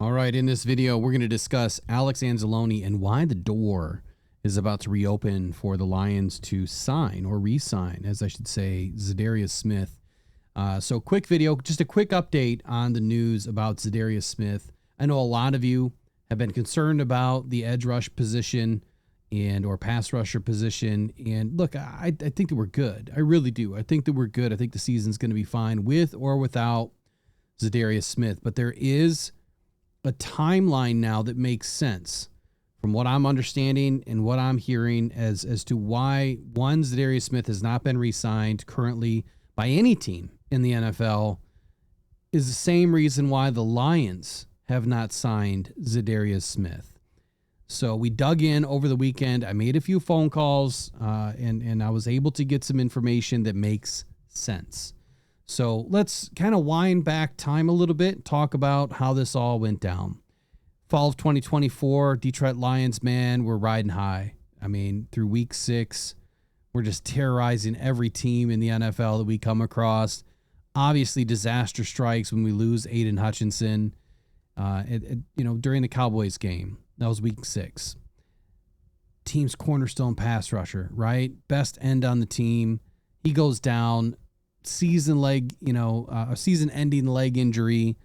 All right, in this video, we're going to discuss Alex Anzalone and why the door is about to reopen for the Lions to sign or re-sign, as I should say, Za'Darius Smith. So quick video, just a quick update on the news about Za'Darius Smith. I know a lot of you have been concerned about the edge rush position and or pass rusher position. And look, I think that we're good. I really do. I think that we're good. I think the season's going to be fine with or without Za'Darius Smith. But there is a timeline now that makes sense from what I'm understanding and what I'm hearing as to why one, Za'Darius Smith has not been re-signed currently by any team in the NFL is the same reason why the Lions have not signed Za'Darius Smith. So we dug in over the weekend. I made a few phone calls and I was able to get some information that makes sense. So let's kind of wind back time a little bit, talk about how this all went down. Fall of 2024, Detroit Lions, man, we're riding high. I mean, through week 6, we're just terrorizing every team in the NFL that we come across. Obviously, disaster strikes when we lose Aiden Hutchinson, during the Cowboys game. That was week 6. Team's cornerstone pass rusher, right? Best end on the team. He goes down. A season-ending leg injury.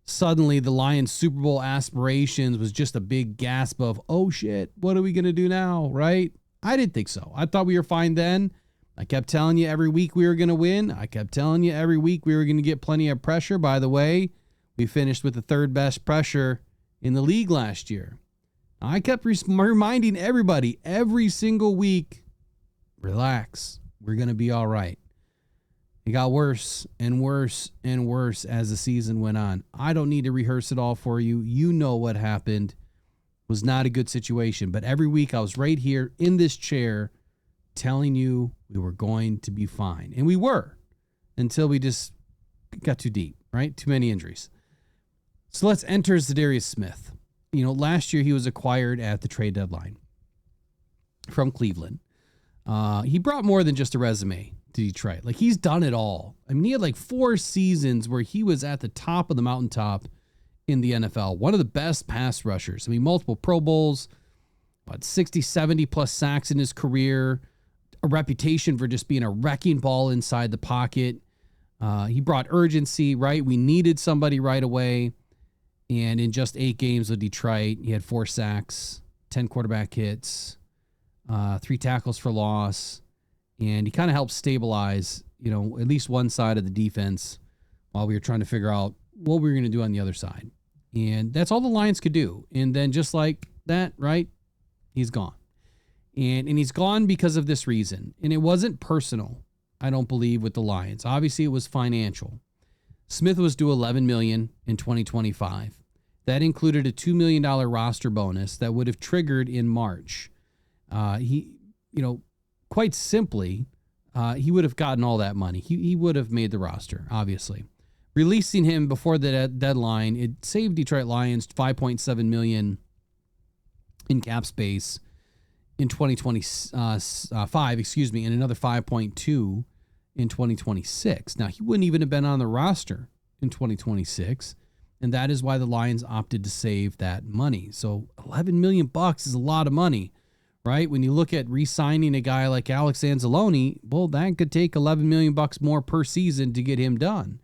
Suddenly, the Lions' Super Bowl aspirations was just a big gasp of, oh shit, what are we going to do now, right? I didn't think so. I thought we were fine then. I kept telling you every week we were going to win. I kept telling you every week we were going to get plenty of pressure. By the way, we finished with the 3rd best pressure in the league last year. I kept reminding everybody every single week, relax, we're going to be all right. It got worse and worse and worse as the season went on. I don't need to rehearse it all for you. You know what happened. It was not a good situation. But every week I was right here in this chair telling you we were going to be fine. And we were until we just got too deep, right? Too many injuries. So let's enter Za'Darius Smith. Last year he was acquired at the trade deadline from Cleveland. He brought more than just a resume to Detroit. Like, he's done it all. I mean, he had 4 seasons where he was at the top of the mountaintop in the NFL. One of the best pass rushers. I mean, multiple Pro Bowls, about 60, 70 plus sacks in his career, a reputation for just being a wrecking ball inside the pocket. He brought urgency, right? We needed somebody right away. And in just 8 games with Detroit, he had 4 sacks, 10 quarterback hits, 3 tackles for loss. And he kind of helped stabilize, at least one side of the defense while we were trying to figure out what we were going to do on the other side. And that's all the Lions could do. And then just like that, right, he's gone. And he's gone because of this reason. And it wasn't personal, I don't believe, with the Lions. Obviously, it was financial. Smith was due $11 million in 2025. That included a $2 million roster bonus that would have triggered in March. Quite simply, he would have gotten all that money. He would have made the roster, obviously. Releasing him before the deadline, it saved Detroit Lions $5.7 million in cap space in 2025, and another 5.2 in 2026. Now, he wouldn't even have been on the roster in 2026, and that is why the Lions opted to save that money. So $11 million is a lot of money, right? When you look at re-signing a guy like Alex Anzalone, well, that could take $11 million more per season to get him done.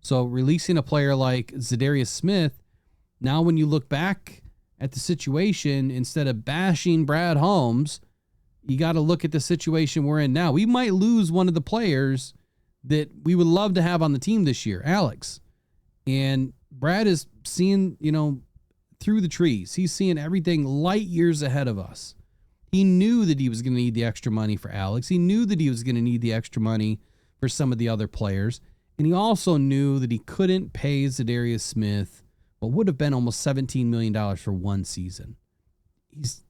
So releasing a player like Za'Darius Smith, now when you look back at the situation, instead of bashing Brad Holmes, you got to look at the situation we're in now. We might lose one of the players that we would love to have on the team this year, Alex. And Brad is seeing, through the trees. He's seeing everything light years ahead of us. He knew that he was going to need the extra money for Alex. He knew that he was going to need the extra money for some of the other players. And he also knew that he couldn't pay Za'Darius Smith what would have been almost $17 million for one season. He's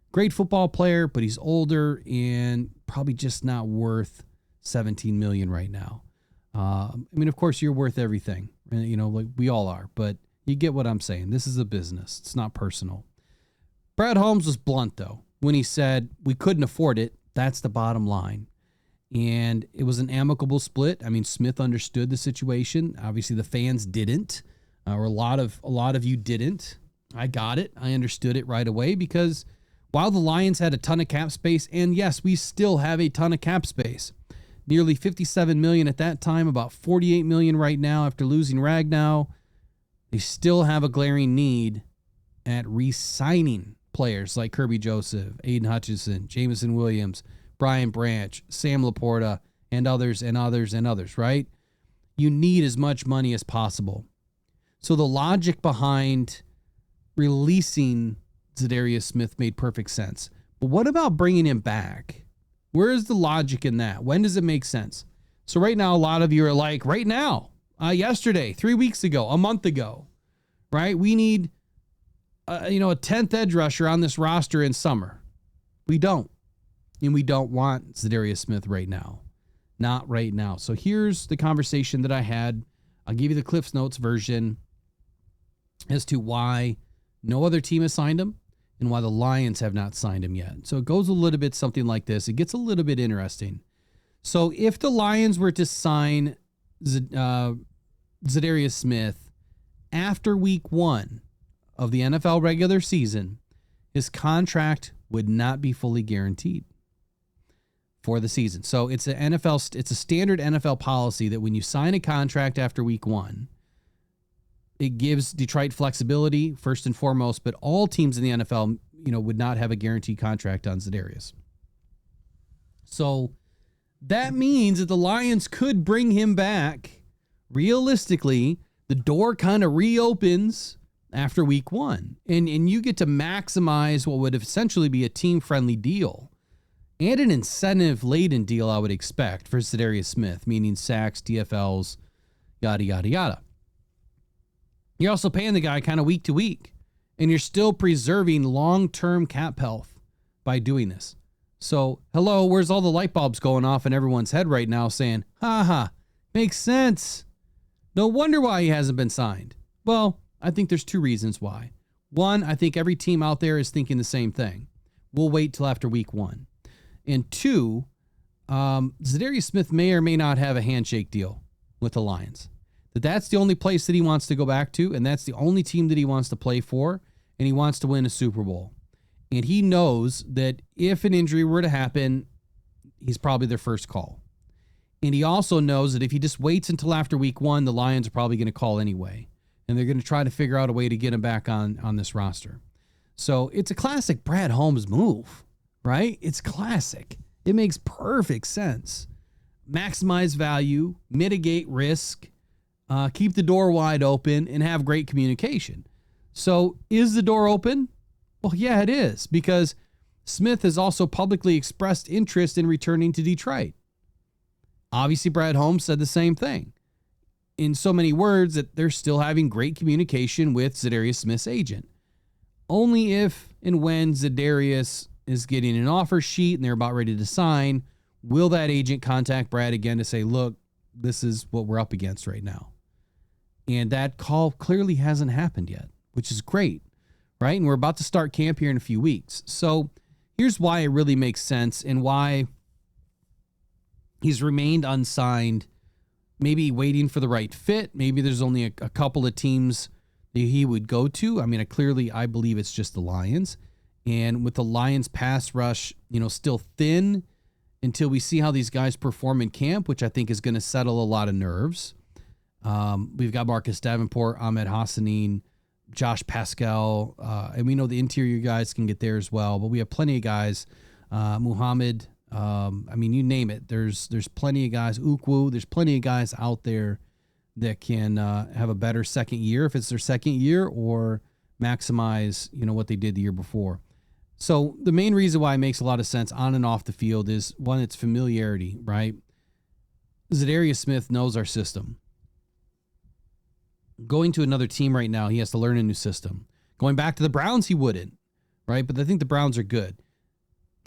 a great football player, but he's older and probably just not worth $17 million right now. Of course, you're worth everything, like we all are, but you get what I'm saying. This is a business. It's not personal. Brad Holmes was blunt, though, when he said we couldn't afford it. That's the bottom line. And it was an amicable split. Smith understood the situation. Obviously, the fans didn't. or a lot of you didn't. I got it. I understood it right away because while the Lions had a ton of cap space, and yes, we still have a ton of cap space, nearly 57 million at that time, about 48 million right now after losing Ragnow, they still have a glaring need at re-signing players like Kirby Joseph, Aiden Hutchinson, Jameson Williams, Brian Branch, Sam Laporta, and others, right? You need as much money as possible. So the logic behind releasing Za'Darius Smith made perfect sense. But what about bringing him back? Where is the logic in that? When does it make sense? So right now, a lot of you are like, right now, yesterday, 3 weeks ago, a month ago, right? We need, a 10th edge rusher on this roster in summer. We don't. And we don't want Za'Darius Smith right now. Not right now. So here's the conversation that I had. I'll give you the Cliff's Notes version as to why no other team has signed him and why the Lions have not signed him yet. So it goes a little bit something like this. It gets a little bit interesting. So if the Lions were to sign Za'Darius Smith after week 1 of the NFL regular season, his contract would not be fully guaranteed for the season. So it's a standard NFL policy that when you sign a contract after week 1, it gives Detroit flexibility first and foremost, but all teams in the NFL, would not have a guaranteed contract on Za'Darius. So that means that the Lions could bring him back. Realistically, the door kind of reopens after week 1, and you get to maximize what would essentially be a team-friendly deal and an incentive-laden deal, I would expect, for Za'Darius Smith, meaning sacks, DFLs, yada, yada, yada. You're also paying the guy kind of week to week, and you're still preserving long-term cap health by doing this. So, hello, where's all the light bulbs going off in everyone's head right now saying, makes sense. No wonder why he hasn't been signed. Well, I think there's 2 reasons why. One, I think every team out there is thinking the same thing. We'll wait till after week 1. And 2, Za'Darius Smith may or may not have a handshake deal with the Lions. That's the only place that he wants to go back to, and that's the only team that he wants to play for, and he wants to win a Super Bowl. And he knows that if an injury were to happen, he's probably their first call. And he also knows that if he just waits until after week 1, the Lions are probably going to call anyway, and they're going to try to figure out a way to get him back on this roster. So it's a classic Brad Holmes move, right? It's classic. It makes perfect sense. Maximize value, mitigate risk, keep the door wide open, and have great communication. So is the door open? Well, yeah, it is, because Smith has also publicly expressed interest in returning to Detroit. Obviously, Brad Holmes said the same thing. In so many words that they're still having great communication with Za'Darius Smith's agent. Only if and when Za'Darius is getting an offer sheet and they're about ready to sign, will that agent contact Brad again to say, look, this is what we're up against right now. And that call clearly hasn't happened yet, which is great, right? And we're about to start camp here in a few weeks. So here's why it really makes sense and why he's remained unsigned, maybe waiting for the right fit. Maybe there's only a couple of teams that he would go to. I mean, I believe it's just the Lions. And with the Lions pass rush, still thin until we see how these guys perform in camp, which I think is going to settle a lot of nerves. We've got Marcus Davenport, Ahmed Hassanin, Josh Pascal, and we know the interior guys can get there as well, but we have plenty of guys. Muhammad, you name it. There's plenty of guys. Ukwu, there's plenty of guys out there that can have a better second year if it's their second year, or maximize what they did the year before. So the main reason why it makes a lot of sense on and off the field is, one, it's familiarity, right? Za'Darius Smith knows our system. Going to another team right now, he has to learn a new system. Going back to the Browns, he wouldn't, right? But I think the Browns are good,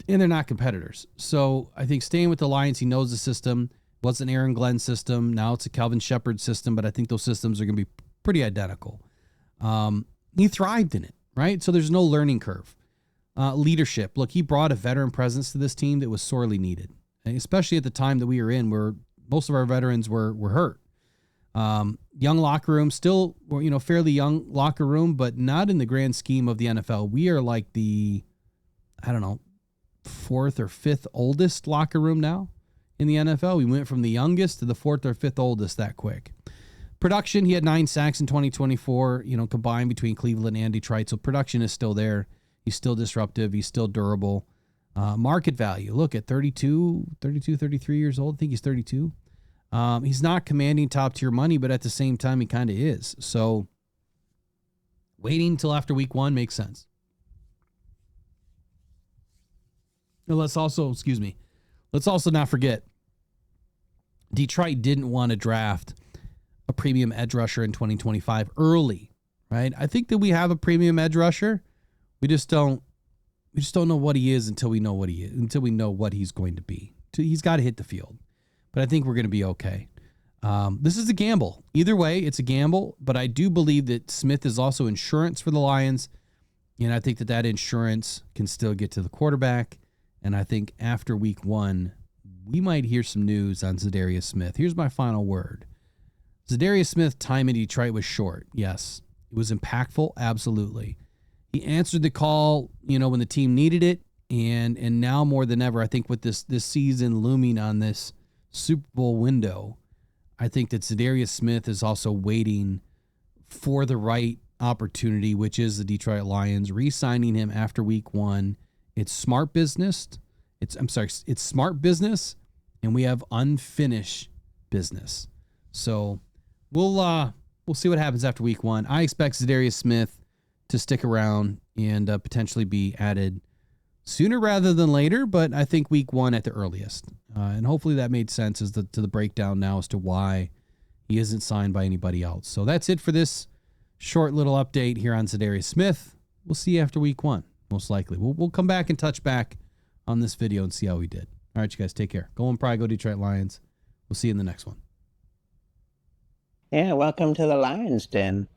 and they're not competitors. So I think staying with the Lions, he knows the system. It was an Aaron Glenn system. Now it's a Calvin Shepard system, but I think those systems are going to be pretty identical. He thrived in it, right? So there's no learning curve. Leadership. Look, he brought a veteran presence to this team that was sorely needed, and especially at the time that we were in, where most of our veterans were hurt. Young locker room, still, fairly young locker room, but not in the grand scheme of the NFL. We are like the, I don't know, fourth or fifth oldest locker room now in the NFL. We went from the youngest to the fourth or fifth oldest that quick. Production, he had 9 sacks in 2024, combined between Cleveland and Detroit. So production is still there. He's still disruptive. He's still durable. Market value, look at 33 years old. I think he's 32. He's not commanding top tier money, but at the same time, he kind of is. So waiting until after week 1 makes sense. Now let's also not forget, Detroit didn't want to draft a premium edge rusher in 2025 early, right? I think that we have a premium edge rusher. We just don't know what he is until we know what he is, until we know what he's going to be. He's got to hit the field. But I think we're going to be okay. This is a gamble. Either way, it's a gamble, but I do believe that Smith is also insurance for the Lions, and I think that insurance can still get to the quarterback, and I think after week 1, we might hear some news on Za'Darius Smith. Here's my final word. Za'Darius Smith time in Detroit was short. Yes. It was impactful. Absolutely. He answered the call, when the team needed it, and now more than ever, I think with this season looming on this Super Bowl window, I think that Za'Darius Smith is also waiting for the right opportunity, which is the Detroit Lions re-signing him after week 1. It's smart business. It's smart business, and we have unfinished business. So we'll see what happens after week 1. I expect Za'Darius Smith to stick around and potentially be added sooner rather than later, but I think week 1 at the earliest. And hopefully that made sense to the breakdown now as to why he isn't signed by anybody else. So that's it for this short little update here on Za'Darius Smith. We'll see you after week 1, most likely. We'll come back and touch back on this video and see how we did. All right, you guys, take care. Go on Pride, go Detroit Lions. We'll see you in the next one. Yeah, welcome to the Lions Den.